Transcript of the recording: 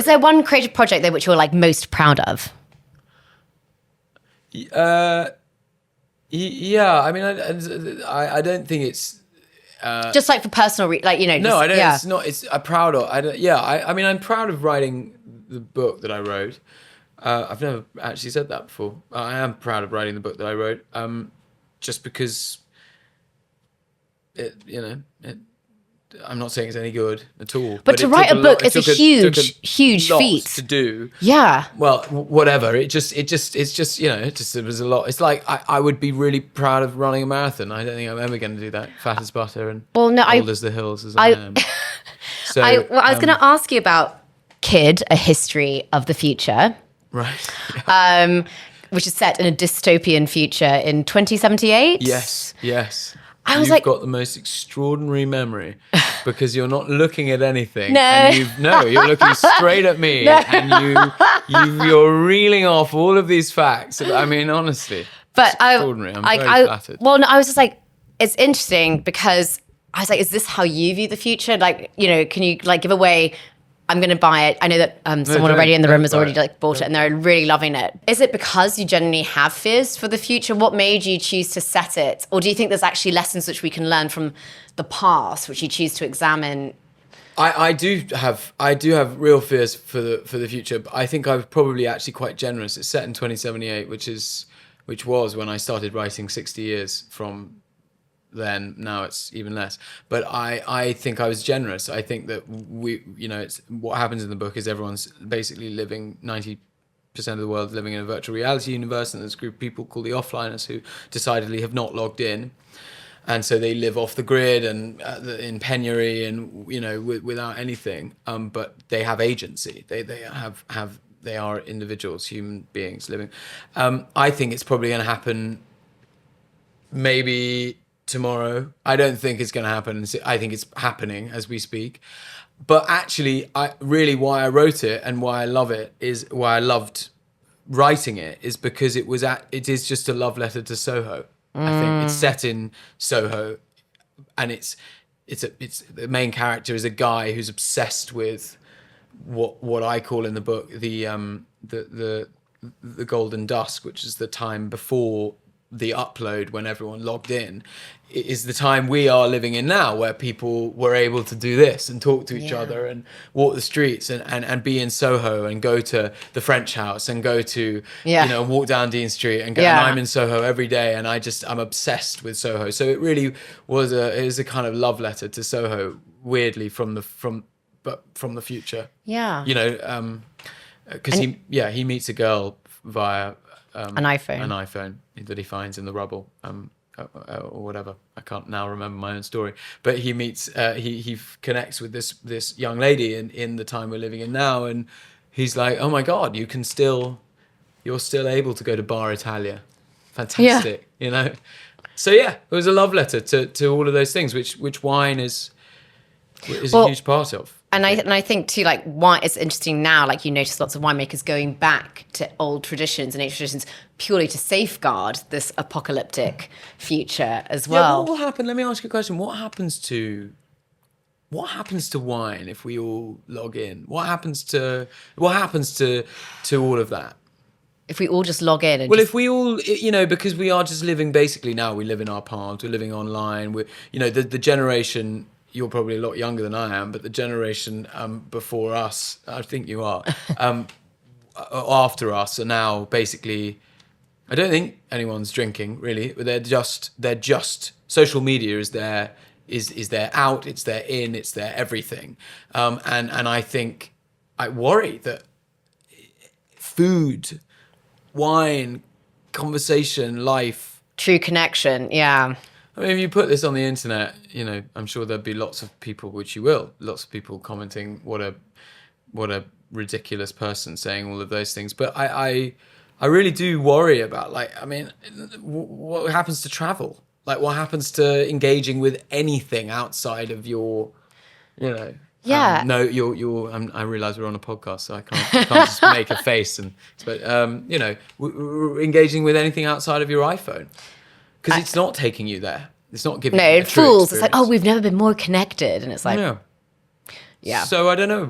Is there one creative project though which you're like most proud of? Yeah, I mean, I don't think it's Just like for personal, no, I don't. It's not. It's I'm proud of. I don't. Yeah, I mean, I'm proud of writing the book that I wrote. I've never actually said that before. I am proud of writing the book that I wrote. Just because I'm not saying it's any good at all. But to write a book is a huge feat to do. Yeah. Well, whatever. It was a lot. It's like I would be really proud of running a marathon. I don't think I'm ever going to do that. Fat as butter and old as the hills as I am. So I was going to ask you about Kid: A History of the Future. Right. Which is set in a dystopian future in 2078. Yes. You've got the most extraordinary memory because you're not looking at anything. No. And you're looking straight at me and you're reeling off all of these facts. I mean, honestly, but extraordinary. I'm very flattered. Well, no, I was just like, it's interesting because I was like, is this how you view the future? Like, can you like give away... I'm going to buy it. I know that someone already in the room has already bought it and they're really loving it. Is it because you genuinely have fears for the future? What made you choose to set it? Or do you think there's actually lessons which we can learn from the past, which you choose to examine? I do have real fears for the future, but I think I was probably actually quite generous. It's set in 2078, which was when I started writing 60 years from then. Now it's even less, but I think I was generous. I think that it's what happens in the book is everyone's basically living 90% of the world living in a virtual reality universe, and there's a group of people called the offliners who decidedly have not logged in, and so they live off the grid and in penury and without anything, but they have agency. They are individuals, human beings living. I think it's probably going to happen maybe tomorrow. I don't think it's going to happen. I think it's happening as we speak. But actually, why I wrote it and why I love it is why I loved writing it is because it is just a love letter to Soho. I think it's set in Soho, and it's the main character is a guy who's obsessed with what I call in the book the golden dusk, which is the time before the upload when everyone logged in. It is the time we are living in now, where people were able to do this and talk to each other and walk the streets and be in Soho and go to the French House and go to walk down Dean Street and go. And I'm in Soho every day, and I'm obsessed with Soho. So it really was a kind of love letter to Soho, weirdly from the future. Yeah. Because he meets a girl via an iPhone that he finds in the rubble, or whatever. I can't now remember my own story. But he meets, he connects with this young lady in the time we're living in now, and he's like, oh my God, you're still able to go to Bar Italia. Fantastic, So it was a love letter to all of those things, which wine is a huge part of. And I think too, like, why it's interesting now, like you notice lots of winemakers going back to old traditions and ancient traditions purely to safeguard this apocalyptic future as well. Yeah, what will happen? Let me ask you a question. What happens to wine if we all log in? What happens to all of that? If we all just log in and if we all, because we are just living basically now, we live in our palms, we're living online, the generation. You're probably a lot younger than I am, but the generation before us, I think you are, after us are now basically, I don't think anyone's drinking really. They're just social media is their out, it's their in, it's their everything. And I think I worry that food, wine, conversation, life, true connection, yeah. I mean, if you put this on the internet, I'm sure there'll be lots of people, which you will, lots of people commenting what a ridiculous person saying all of those things. But I really do worry about, what happens to travel? Like, what happens to engaging with anything outside of your, Yeah. I realise we're on a podcast, so I can't just make a face. But we're engaging with anything outside of your iPhone. Because it's not taking you there. It's not giving you a true fools. experience. It's like, we've never been more connected. And it's like, yeah. So I don't know.